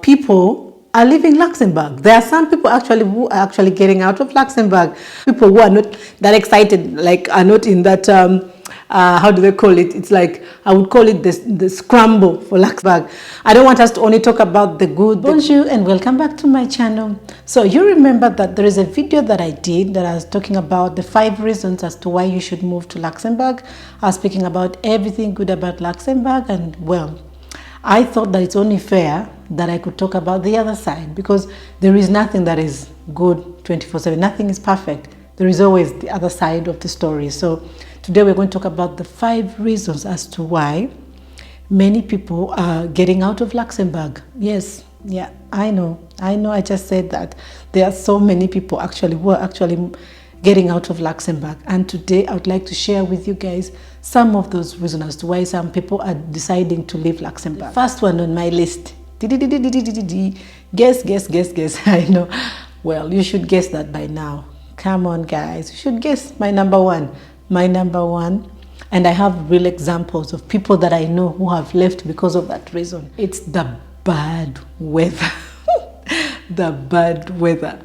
people are leaving Luxembourg. There are some people actually who are actually getting out of Luxembourg. People who are not that excited, like are not in that, how do they call it? It's like, I would call it the scramble for Luxembourg. I don't want us to only talk about the good. Bonjour and welcome back to my channel. So you remember that there is a video that I did that I was talking about the 5 reasons as to why you should move to Luxembourg. I was speaking about everything good about Luxembourg, and well, I thought that it's only fair that I could talk about the other side, because there is nothing that is good 24/7. Nothing is perfect. There is always the other side of the story. So today we're going to talk about the 5 reasons as to why many people are getting out of Luxembourg. Yes, yeah, I know, I just said that. There are so many people who are actually getting out of Luxembourg, and today I would like to share with you guys some of those reasons as to why some people are deciding to leave Luxembourg. The first one on my list, guess. I know, well, you should guess that by now. Come on guys, you should guess my number one, and I have real examples of people that I know who have left because of that reason. It's the bad weather. The bad weather.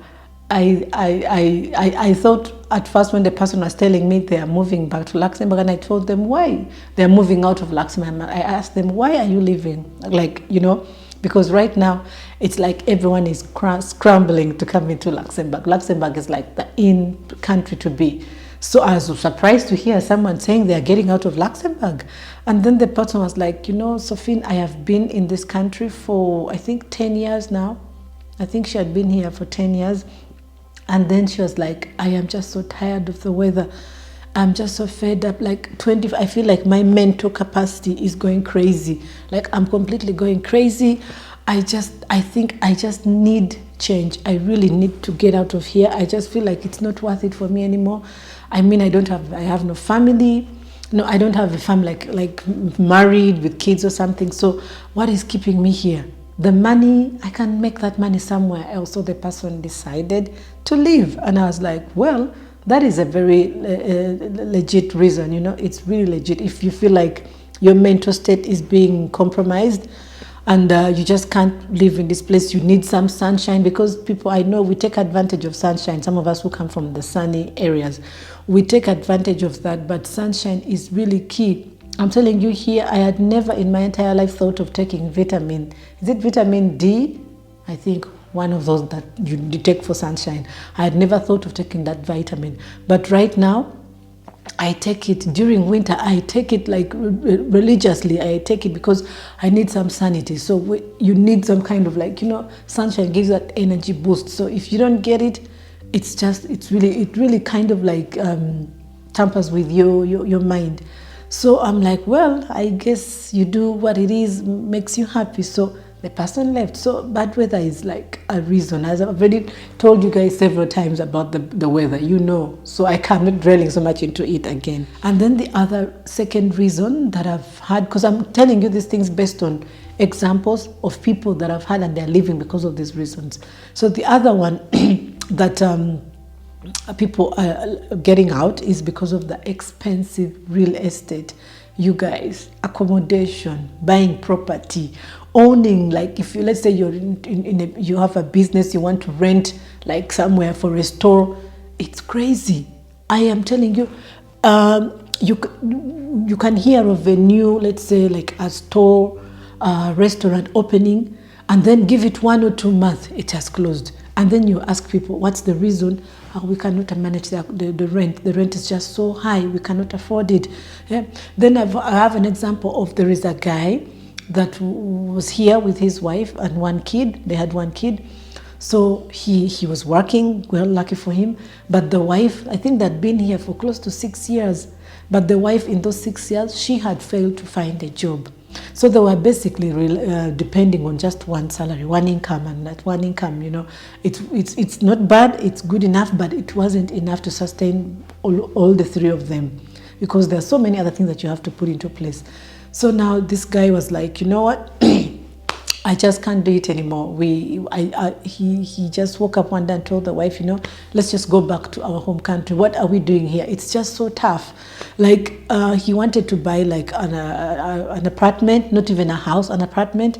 I thought at first when the person was telling me they are moving back to Luxembourg, and I told them why they're moving out of Luxembourg. I asked them, why are you leaving? Like, you know, because right now it's like everyone is scrambling to come into Luxembourg. Luxembourg is like the in country to be. So I was surprised to hear someone saying they are getting out of Luxembourg. And then the person was like, you know, Sophine, I have been in this country for I think 10 years now. I think she had been here for 10 years. And then she was like, I am just so tired of the weather. I'm just so fed up. Like I feel like my mental capacity is going crazy. Like I'm completely going crazy. I think I just need change. I really need to get out of here. I just feel like it's not worth it for me anymore. I mean, I have no family. No, I don't have a family like married with kids or something. So what is keeping me here? The money, I can make that money somewhere else. So the person decided to leave. And I was like, well, that is a very legit reason, you know, it's really legit. If you feel like your mental state is being compromised and you just can't live in this place, you need some sunshine, because people I know, we take advantage of sunshine. Some of us who come from the sunny areas, we take advantage of that, but sunshine is really key. I'm telling you here, I had never in my entire life thought of taking vitamin. Is it vitamin D? I think one of those that you take for sunshine. I had never thought of taking that vitamin. But right now, I take it during winter. I take it like religiously. I take it because I need some sanity. So you need some kind of like, you know, sunshine gives that energy boost. So if you don't get it, it really kind of like tampers with your mind. So I'm like, well, I guess you do what it is, makes you happy. So the person left. So bad weather is like a reason. As I've already told you guys several times about the weather, you know. So I cannot dwelling so much into it again. And then the other second reason that I've had, because I'm telling you these things based on examples of people that I've had and they're leaving because of these reasons. So the other one that people are getting out is because of the expensive real estate. You guys, accommodation, buying property, owning, like if you, let's say you're you have a business, you want to rent like somewhere for a store, it's crazy. I am telling you, you can hear of a new, let's say like a store, restaurant opening, and then give it 1 or 2 months, it has closed. And then you ask people, what's the reason? We cannot manage the rent. The rent is just so high, we cannot afford it. Yeah? Then I have an example of, there is a guy that was here with his wife and 1 kid. They had 1 kid. So he was working, well, lucky for him. But the wife, I think they'd been here for close to 6 years. But the wife in those 6 years, she had failed to find a job. So they were basically depending on just one salary, one income, and that one income, you know, it's not bad, it's good enough, but it wasn't enough to sustain all the 3 of them, because there are so many other things that you have to put into place. So now this guy was like, you know what, I just can't do it anymore. He just woke up one day and told the wife, you know, let's just go back to our home country. What are we doing here? It's just so tough. Like he wanted to buy like an apartment, not even a house, an apartment.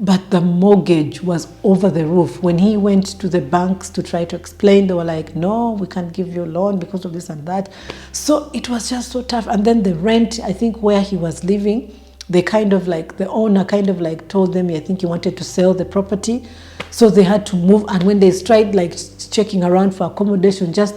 but the mortgage was over the roof. When he went to the banks to try to explain, they were like, no, we can't give you a loan because of this and that. So it was just so tough. And then the rent, I think where he was living, they kind of like, the owner kind of like told them, I think he wanted to sell the property. So they had to move. And when they tried like checking around for accommodation, just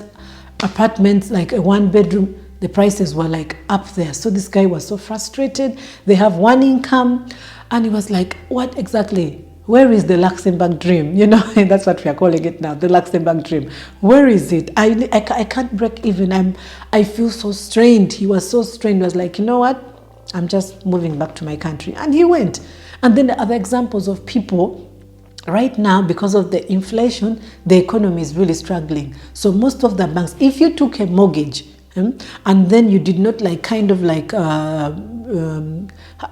apartments, like a 1-bedroom, the prices were like up there. So this guy was so frustrated. They have one income. And he was like, what exactly? Where is the Luxembourg dream? You know, that's what we are calling it now, the Luxembourg dream. Where is it? I can't break even. I feel so strained. He was so strained. He was like, you know what? I'm just moving back to my country. And he went. And then the other examples of people, right now, because of the inflation, the economy is really struggling. So most of the banks, if you took a mortgage, and then you did not like kind of like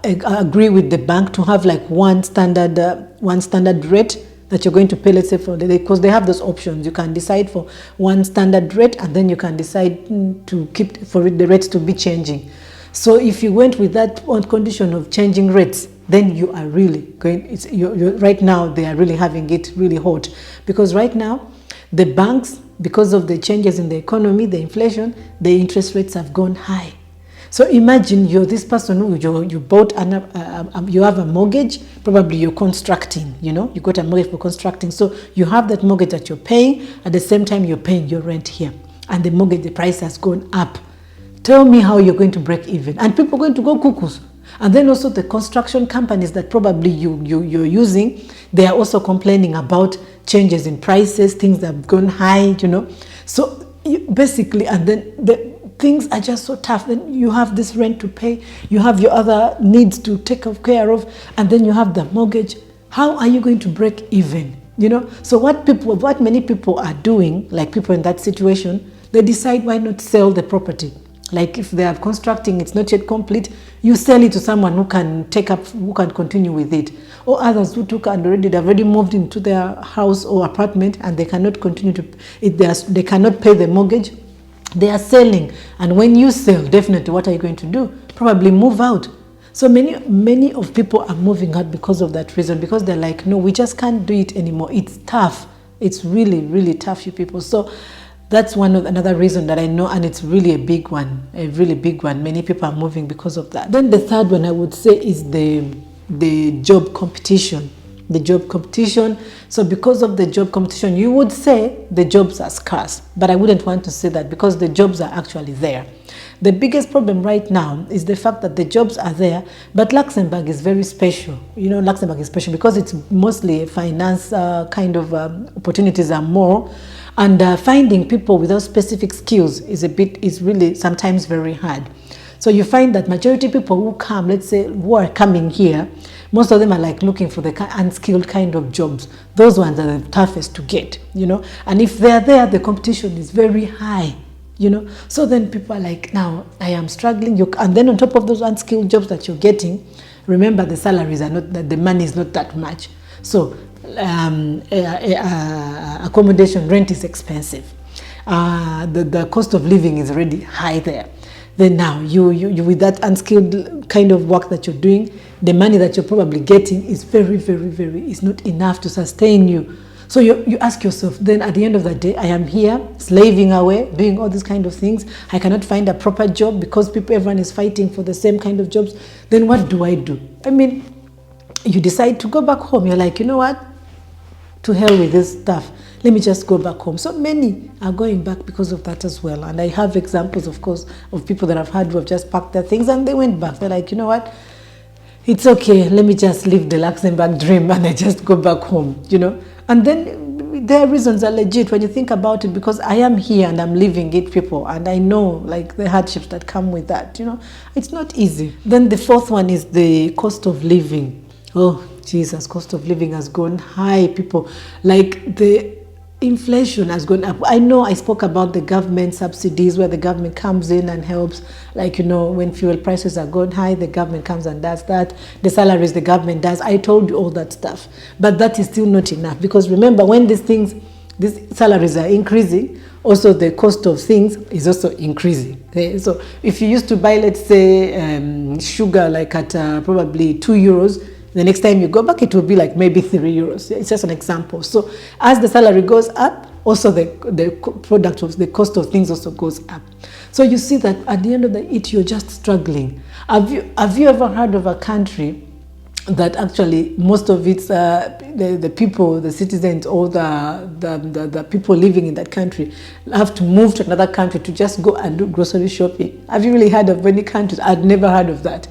agree with the bank to have like one standard rate that you're going to pay, let's say for the day, because they have those options. You can decide for one standard rate, and then you can decide to keep for the rates to be changing. So if you went with that on condition of changing rates, then you are really going, right now they are really having it really hot, because right now the banks, because of the changes in the economy, the inflation, the interest rates have gone high. So imagine you're this person who you bought, you have a mortgage, probably you're constructing, you know, you got a mortgage for constructing. So you have that mortgage that you're paying, at the same time you're paying your rent here. And the mortgage, the price has gone up. Tell me how you're going to break even. And people are going to go cuckoos. And then also the construction companies that probably you're using, they are also complaining about changes in prices, things that have gone high, you know. So basically, and then the things are just so tough. Then you have this rent to pay, you have your other needs to take care of, and then you have the mortgage. How are you going to break even? You know. So what many people are doing, like people in that situation, they decide why not sell the property. Like if they are constructing, it's not yet complete, you sell it to someone who can take up, who can continue with it. Or others who they've already moved into their house or apartment and they cannot continue to, they cannot pay the mortgage, they are selling. And when you sell, definitely what are you going to do? Probably move out. So many of people are moving out because of that reason, because they're like, no, we just can't do it anymore. It's tough. It's really, really tough, you people. So that's another reason that I know, and it's really a big one, a really big one. Many people are moving because of that. Then the third one I would say is the job competition. The job competition. So because of the job competition, you would say the jobs are scarce, but I wouldn't want to say that, because the jobs are actually there. The biggest problem right now is the fact that the jobs are there, but Luxembourg is very special. You know, Luxembourg is special because it's mostly a finance kind of opportunities are more. And finding people without specific skills is really sometimes very hard. So you find that majority of people who come, let's say, who are coming here, most of them are like looking for the unskilled kind of jobs. Those ones are the toughest to get, you know. And if they're there, the competition is very high, you know. So then people are like, now I am struggling. And then on top of those unskilled jobs that you're getting, remember the salaries are not, the money is not that much. So accommodation, rent is expensive. The cost of living is already high there. Then now you with that unskilled kind of work that you're doing, the money that you're probably getting is very, very, very, is not enough to sustain you. So you ask yourself, then at the end of the day, I am here slaving away, doing all these kind of things. I cannot find a proper job because everyone is fighting for the same kind of jobs. Then what do I do? I mean, you decide to go back home. You're like, you know what? To hell with this stuff. Let me just go back home. So many are going back because of that as well. And I have examples, of course, of people that I've had who have just packed their things and they went back. They're like, you know what? It's okay. Let me just live the Luxembourg dream and I just go back home, you know. And then their reasons are legit when you think about it, because I am here and I'm living it, people. And I know like the hardships that come with that, you know. It's not easy. Then the fourth one is the cost of living. Oh, Jesus, cost of living has gone high, people. Like the inflation has gone up. I know I spoke about the government subsidies where the government comes in and helps. Like, you know, when fuel prices are going high, the government comes and does that. The salaries the government does. I told you all that stuff. But that is still not enough, because remember, when these salaries are increasing, also the cost of things is also increasing. Okay? So if you used to buy, let's say, sugar like at probably €2, The next time you go back, it will be like maybe 3 euros. It's just an example. So as the salary goes up, also the product of the cost of things also goes up. So you see that at the end of the it, you're just struggling. Have you ever heard of a country that actually most of its the people, the citizens, or the people living in that country have to move to another country to just go and do grocery shopping? Have you really heard of any countries? I'd never heard of that.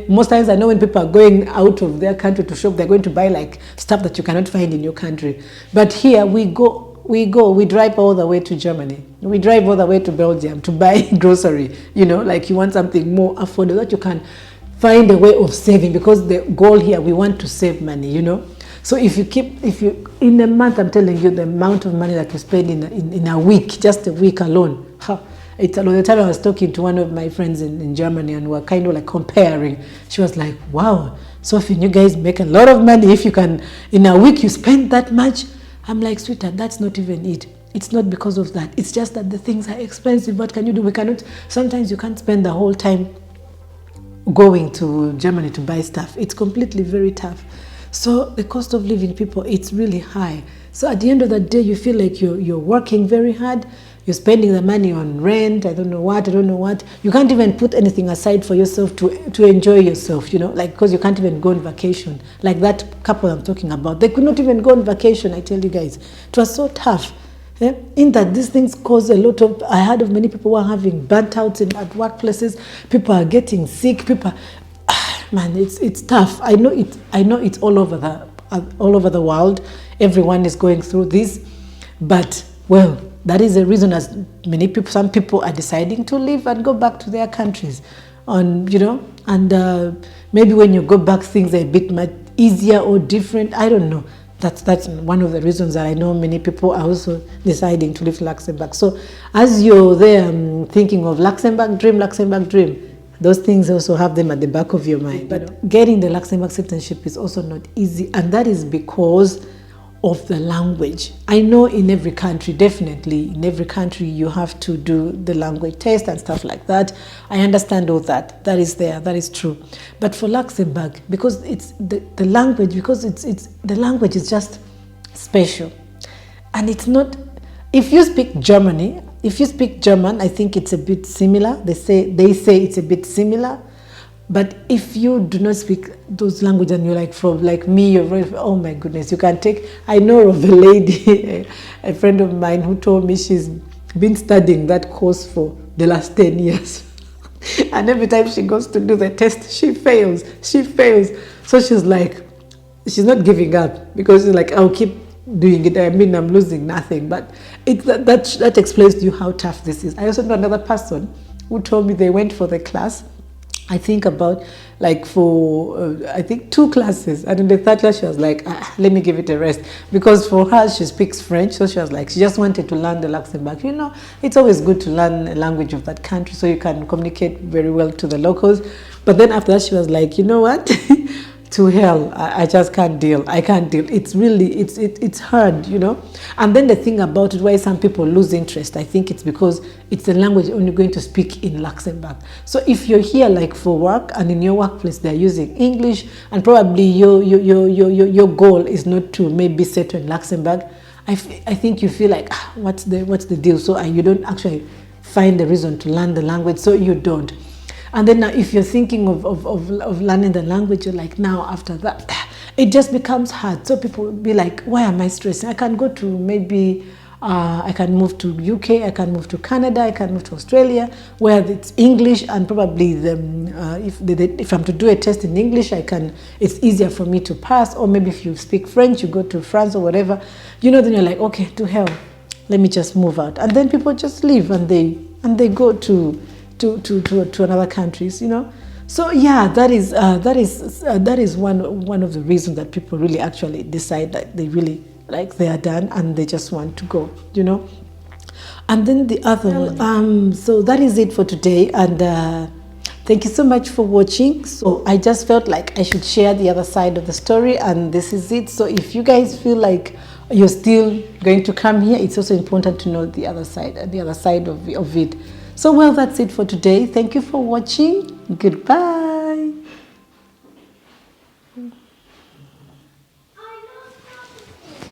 Most times I know when people are going out of their country to shop, they're going to buy like stuff that you cannot find in your country. But here we drive all the way to Germany. We drive all the way to Belgium to buy grocery. Like you want something more affordable that you can find a way of saving, because the goal here, we want to save money, So if you in a month, I'm telling you, the amount of money that you spend in a week, just a week alone, it's a lot. The time I was talking to one of my friends in Germany, and we were kind of like comparing. She was like, wow, Sophie, you guys make a lot of money. If you can, in a week, you spend that much. I'm like, sweetheart, that's not even it. It's not because of that. It's just that the things are expensive. What can you do? Sometimes you can't spend the whole time going to Germany to buy stuff. It's completely very tough. So the cost of living, people, it's really high. So at the end of the day, you feel like you're working very hard. You're spending the money on rent. I don't know what. You can't even put anything aside for yourself to enjoy yourself, because you can't even go on vacation. Like that couple I'm talking about, they could not even go on vacation, I tell you guys. It was so tough. In that these things cause a lot of, I heard of many people who are having burnt outs at workplaces. People are getting sick. Man, it's tough. I know it's all over the world. Everyone is going through this, but well, that is the reason as some people are deciding to leave and go back to their countries. And maybe when you go back, things are a bit much easier or different. I don't know. That's one of the reasons that I know many people are also deciding to leave Luxembourg. So as you're there thinking of Luxembourg dream, those things also have them at the back of your mind. But getting the Luxembourg citizenship is also not easy, and that is because of the language. I know in every country, definitely in every country, you have to do the language test and stuff like that. I understand all that. That is there. That is true. But for Luxembourg, because it's the language, because the language is just special, and it's not. If you speak German, I think it's a bit similar. They say it's a bit similar. But if you do not speak those languages and you're like me, you're very, oh my goodness, you can take. I know of a lady, a friend of mine, who told me she's been studying that course for the last 10 years. And every time she goes to do the test, she fails. So she's like, she's not giving up, because she's like, I'll keep doing it. I mean, I'm losing nothing. But that explains to you how tough this is. I also know another person who told me they went for the class, I think about for 2 classes, and in the 3rd class she was like, let me give it a rest, because for her she speaks French, so she was like, she just wanted to learn the Luxembourg. It's always good to learn a language of that country so you can communicate very well to the locals. But then after that she was like, you know what? To hell, I just can't deal. I can't deal. It's really, it's hard, And then the thing about it, why some people lose interest, I think it's because it's a language only going to speak in Luxembourg. So if you're here for work, and in your workplace they're using English, and probably your goal is not to maybe settle in Luxembourg, I think you feel like, what's the deal? So you don't actually find a reason to learn the language, so you don't. And then now, if you're thinking of learning the language, you're like, now after that, it just becomes hard. So people will be like, why am I stressing? I can go to maybe, I can move to UK, I can move to Canada, I can move to Australia, where it's English, and probably if I'm to do a test in English, it's easier for me to pass. Or maybe if you speak French, you go to France or whatever, then you're like, okay, to hell, let me just move out. And then people just leave, and they go to another countries, So yeah, that is one of the reasons that people really actually decide that they really they are done and they just want to go, And then the other one, so that is it for today, and thank you so much for watching. So I just felt like I should share the other side of the story, and this is it. So if you guys feel like you're still going to come here, it's also important to know the other side of it. So well, that's it for today. Thank you for watching. Goodbye.